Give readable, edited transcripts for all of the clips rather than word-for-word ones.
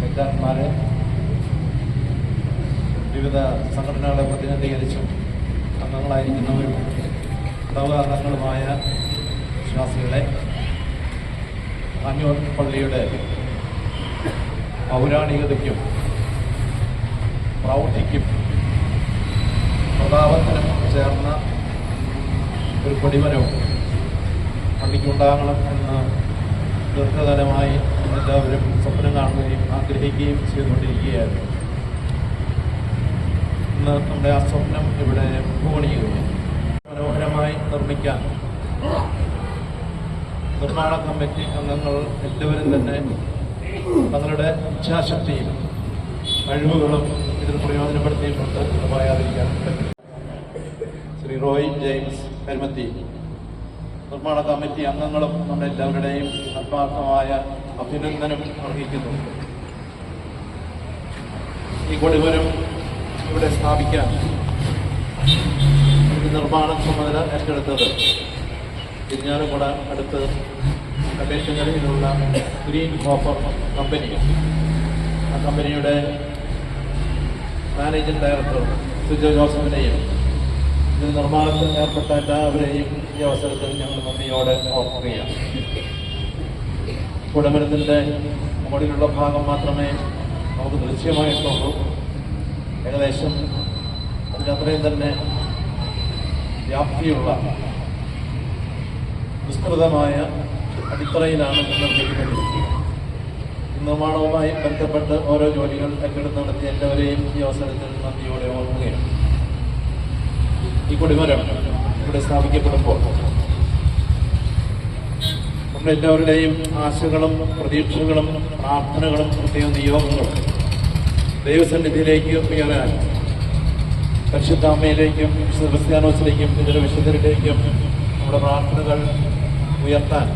നേതാക്കന്മാരെ, വിവിധ സംഘടനകളെ പ്രതിനിധീകരിച്ചും അംഗങ്ങളായിരിക്കുന്നവരും അംഗങ്ങളുമായ വിശ്വാസികളെ, ആഞ്ഞൂർ പള്ളിയുടെ പൗരാണികതയ്ക്കും പ്രൗഢിക്കും പ്രതാപത്തിനും ചേർന്ന ഒരു കൊടിമരവും പള്ളിക്കുണ്ടാകണം എന്ന് ദീർഘകാലമായി എല്ലാവരും സ്വപ്നം കാണുകയും ആഗ്രഹിക്കുകയും ചെയ്തുകൊണ്ടിരിക്കുകയായിരുന്നു. ഇന്ന് നമ്മുടെ ആ സ്വപ്നം ഇവിടെ പൂവണിയുകയാണ്. മനോഹരമായി നിർമ്മിക്കാൻ നിർമ്മാണ കമ്മിറ്റി അംഗങ്ങൾ എല്ലാവരും തന്നെ തങ്ങളുടെ ഇച്ഛാശക്തിയും കഴിവുകളും ഇതിൽ പ്രയോജനപ്പെടുത്തിയിട്ടുണ്ട് എന്ന് പറയാതിരിക്കാൻ പറ്റും. ശ്രീ റോയ് ജെയിംസ് കരുമത്തി, നിർമ്മാണ കമ്മിറ്റി അംഗങ്ങളും നമ്മുടെ എല്ലാവരുടെയും ആത്മാർത്ഥമായ അഭിനന്ദനം അർഹിക്കുന്നു. ഈ കൊടിമരം ഇവിടെ സ്ഥാപിക്കാൻ നിർമ്മാണ ചുമതല ഏറ്റെടുത്തത് ഇരിഞ്ഞാലക്കുട അടുത്ത് കണ്ടേഷനറിയിലുള്ള ഗ്രീൻ കോപ്പർ കമ്പനിയാണ്. ആ കമ്പനിയുടെ മാനേജിംഗ് ഡയറക്ടർ സുജോ ജോസഫിനെയും ഇതിൽ നിർമ്മാണത്തിൽ ഏർപ്പെട്ട എല്ലാവരെയും ഈ അവസരത്തിൽ ഞങ്ങൾ നന്ദിയോടെ ഓർക്കുകയാണ്. കുടമരത്തിൻ്റെ മുകളിലുള്ള ഭാഗം മാത്രമേ നമുക്ക് ദൃശ്യമായിട്ടുള്ളൂ. ഏകദേശം അതിനത്രയും തന്നെ വ്യാപ്തിയുള്ള വിസ്തൃതമായ അടിത്തറയിലാണ് നിർമ്മിക്കപ്പെട്ടിരിക്കുക. നിർമ്മാണവുമായി ബന്ധപ്പെട്ട് ഓരോ ജോലികൾ ഏറ്റെടുത്ത് നടത്തിയ എല്ലാവരെയും ഈ അവസരത്തിൽ നന്ദിയോടെ ഓർക്കുകയാണ്. ഈ കൊടിമരം ഇവിടെ സ്ഥാപിക്കപ്പെടുമ്പോൾ നമ്മളെല്ലാവരുടെയും ആശകളും പ്രതീക്ഷകളും പ്രാർത്ഥനകളും പ്രത്യേക നിയോഗങ്ങളും ദൈവസന്നിധിയിലേക്ക് ഉയരാൻ, പരിശുദ്ധ അമ്മയിലേക്കും ക്രിസ്ത്യാനോസിലേക്കും ഇതര വിശുദ്ധരിലേക്കും നമ്മുടെ പ്രാർത്ഥനകൾ ഉയർത്താൻ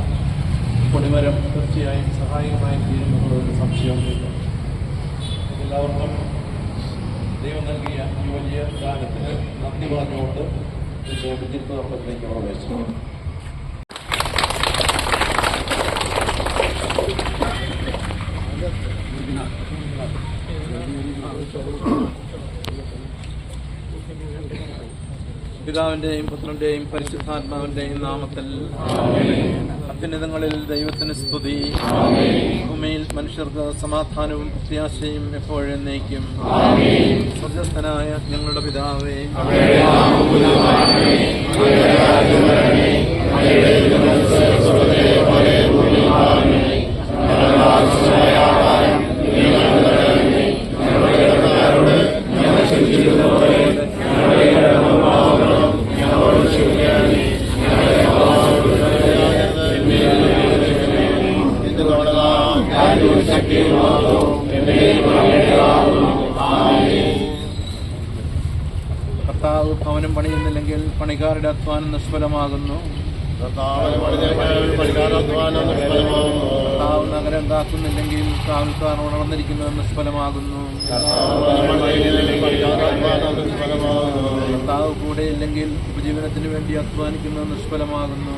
ഈ കൊടിമരം തീർച്ചയായും സഹായകമായി തീരുമെന്നുള്ളൊരു സംശയവുമില്ല. എല്ലാവർക്കും ദൈവം നൽകിയ ഈ വലിയ കാലത്തിന് നന്ദി പറഞ്ഞുകൊണ്ട് വിദ്യാർത്ഥികൾക്ക് പ്രവേശിക്കും. പിതാവിന്റെയും പുത്രന്റെയും പരിശുദ്ധാത്മാവിന്റെയും നാമത്തിൽ അത്യുന്നതങ്ങളിൽ ദൈവത്തിന് സ്തുതി. ഭൂമിയിൽ മനുഷ്യർക്ക് സമാധാനവും പ്രത്യാശയും എപ്പോഴെന്നേക്കും. സ്വർഗ്ഗസ്ഥനായ ഞങ്ങളുടെ പിതാവേ, കർത്താവ് ഭവനം പണിയുന്നില്ലെങ്കിൽ പണിക്കാരുടെ അധ്വാനം നിഷ്ഫലമാകുന്നു. കർത്താവ് നഗരം ഉണ്ടാക്കുന്നില്ലെങ്കിൽ കാവൽക്കാർ ഉണർന്നിരിക്കുന്നത് നിഷ്ഫലമാകുന്നു. കർത്താവ് കൂടെയില്ലെങ്കിൽ ഉപജീവനത്തിന് വേണ്ടി അധ്വാനിക്കുന്നത് നിഷ്ഫലമാകുന്നു.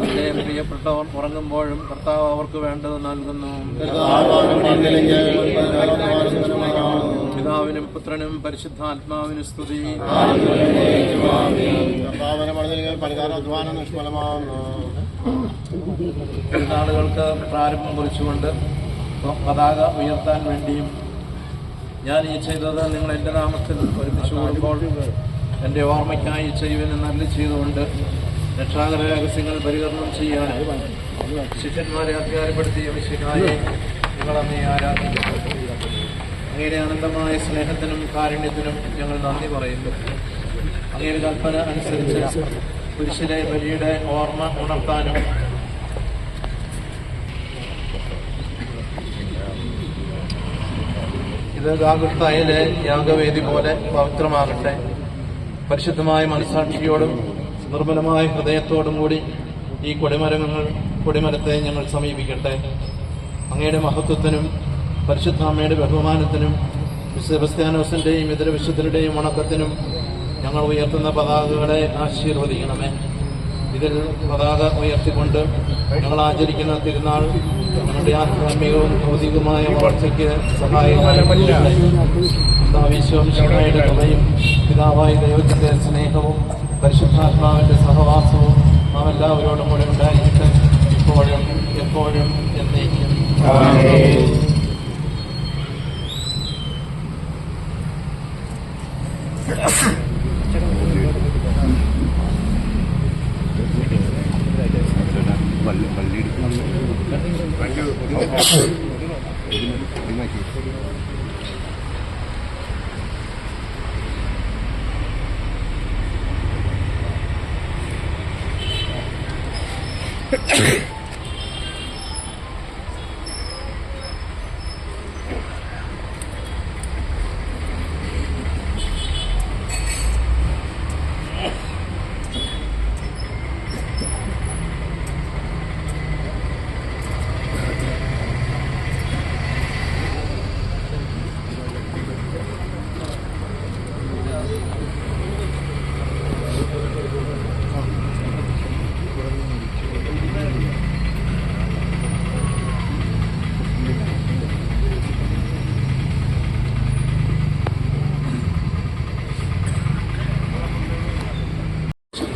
അദ്ദേഹം പ്രിയപ്പെട്ടവർ ഉറങ്ങുമ്പോഴും കർത്താവ് അവർക്ക് വേണ്ടത് നൽകുന്നു. പിതാവിനും പുത്രനും പരിശുദ്ധാത്മാവിനും സ്തുതി. നാളുകൾക്ക് പ്രാരംഭം കുറിച്ചുകൊണ്ട് പതാക ഉയർത്താൻ വേണ്ടിയും ഞാൻ ഈ ചെയ്തത് നിങ്ങൾ എൻ്റെ നാമത്തിൽ ഒരുമിച്ച് കൂടുമ്പോൾ എൻ്റെ ഓർമ്മയ്ക്കായി ചെയ്യുവാൻ നല്ല ചെയ്തുകൊണ്ട് രക്ഷാകര രഹസ്യങ്ങൾ പരികരണം ചെയ്യാൻ ശിഷ്യന്മാരെ അധികാരപ്പെടുത്തിയ വിശുദ്ധായെ നിങ്ങളെന്നെ ആരാധിക്കുന്നു. അങ്ങയുടെ അനന്തമായ സ്നേഹത്തിനും കാരുണ്യത്തിനും ഞങ്ങൾ നന്ദി പറയുന്നു. അങ്ങയുടെ കൽപ്പന അനുസരിച്ച് കുരിശിലെ ബലിയുടെ ഓർമ്മ ഉണർത്താനും ഇത് ഗാഗുൽത്തായിലെ യാഗവേദി പോലെ പവിത്രമാകട്ടെ. പരിശുദ്ധമായ മനസ്സാക്ഷിയോടും നിർമ്മലമായ ഹൃദയത്തോടും കൂടി ഈ കൊടിമരത്തെ ഞങ്ങൾ സമീപിക്കട്ടെ. അങ്ങയുടെ മഹത്വത്തിനും പരിശുദ്ധ അമ്മയുടെ ബഹുമാനത്തിനും സെബസ്ത്യാനോസിന്റെയും ഇതര വിശുദ്ധരുടെയും വണക്കത്തിനും ഞങ്ങൾ ഉയർത്തുന്ന പതാകകളെ ആശീർവദിക്കണമേ. ഇതിൽ പതാക ഉയർത്തിക്കൊണ്ട് ഞങ്ങൾ ആചരിക്കുന്ന തിരുനാൾ ഞങ്ങളുടെ ആത്മീയവും ഭൗതികമായ വളർച്ചയ്ക്ക് സഹായകമായ വിശ്വംശയുടെ കൃപയും പിതാവായ ദൈവത്തിൻ്റെ സ്നേഹവും പരിശുദ്ധാത്മാവിൻ്റെ സഹവാസവും നാം എല്ലാവരോടും കൂടെ ഉണ്ടായിരിക്കട്ടെ ഇപ്പോഴും എപ്പോഴും എന്നേക്കും.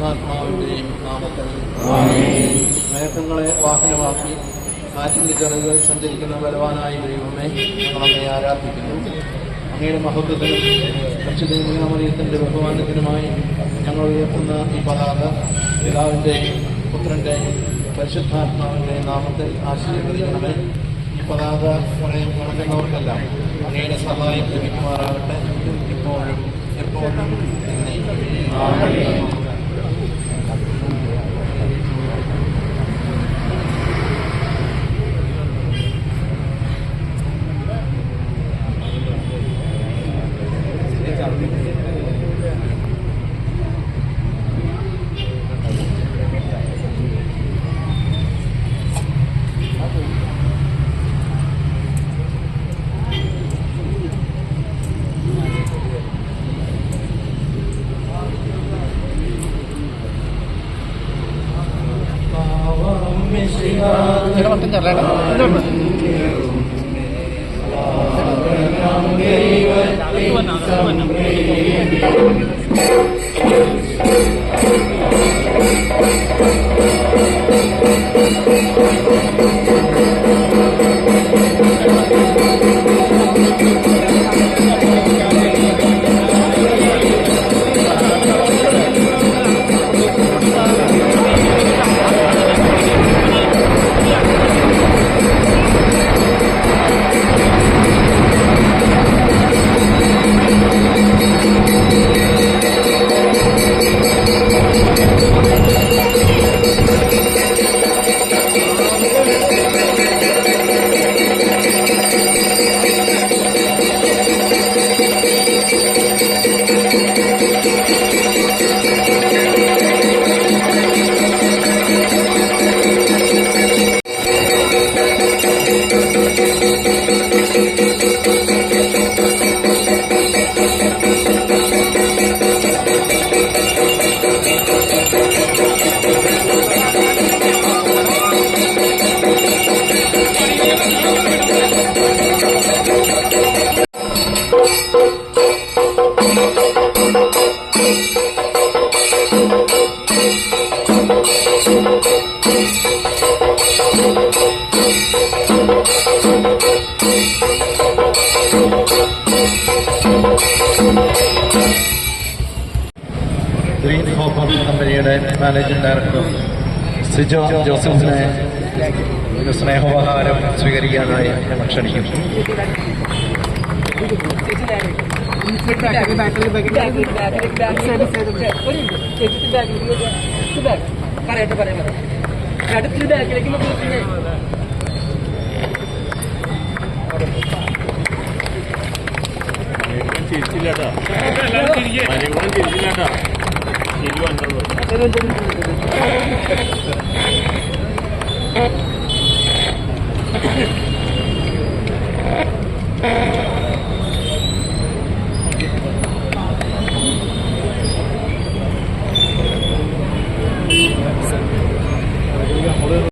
ആത്മാവിന്റെ നാമത്തിൽ മേഘങ്ങളെ വാഹനമാക്കി കാറ്റിന്റെ ചിറകുകൾ സഞ്ചരിക്കുന്ന ബലവാനായ ദൈവമേ, ഞങ്ങളെ ആരാധിക്കുന്നു. അങ്ങയുടെ മഹത്വത്തിനും പരിശുദ്ധമറിയത്തിന്റെ ബഹുമാനത്തിനുമായി ഞങ്ങൾ ഉയർത്തുന്ന ഈ പതാക പിതാവിന്റെയും പുത്രന്റെയും പരിശുദ്ധാത്മാവിന്റെ നാമത്തിൽ ആശീർവദിക്കണമേ. ഈ പതാക നടക്കുന്നവർക്കെല്ലാം അങ്ങയുടെ സഹായം ലഭിക്കുമാറാകട്ടെ ഇപ്പോഴും എപ്പോഴും. ഗ്രീൻ ഹോപ്പ് കമ്പനിയുടെ മാനേജിംഗ് ഡയറക്ടർ സിജോ ജോസഫിനെ സ്നേഹോപഹാരം സ്വീകരിക്കാനായി ഞങ്ങൾ ക്ഷണിക്കുന്നു. അടുത്തൊരു ബാഗിലേക്ക് ചിരിച്ചില്ലാട്ടാ ചിരിച്ചില്ലാട്ടാ ശരി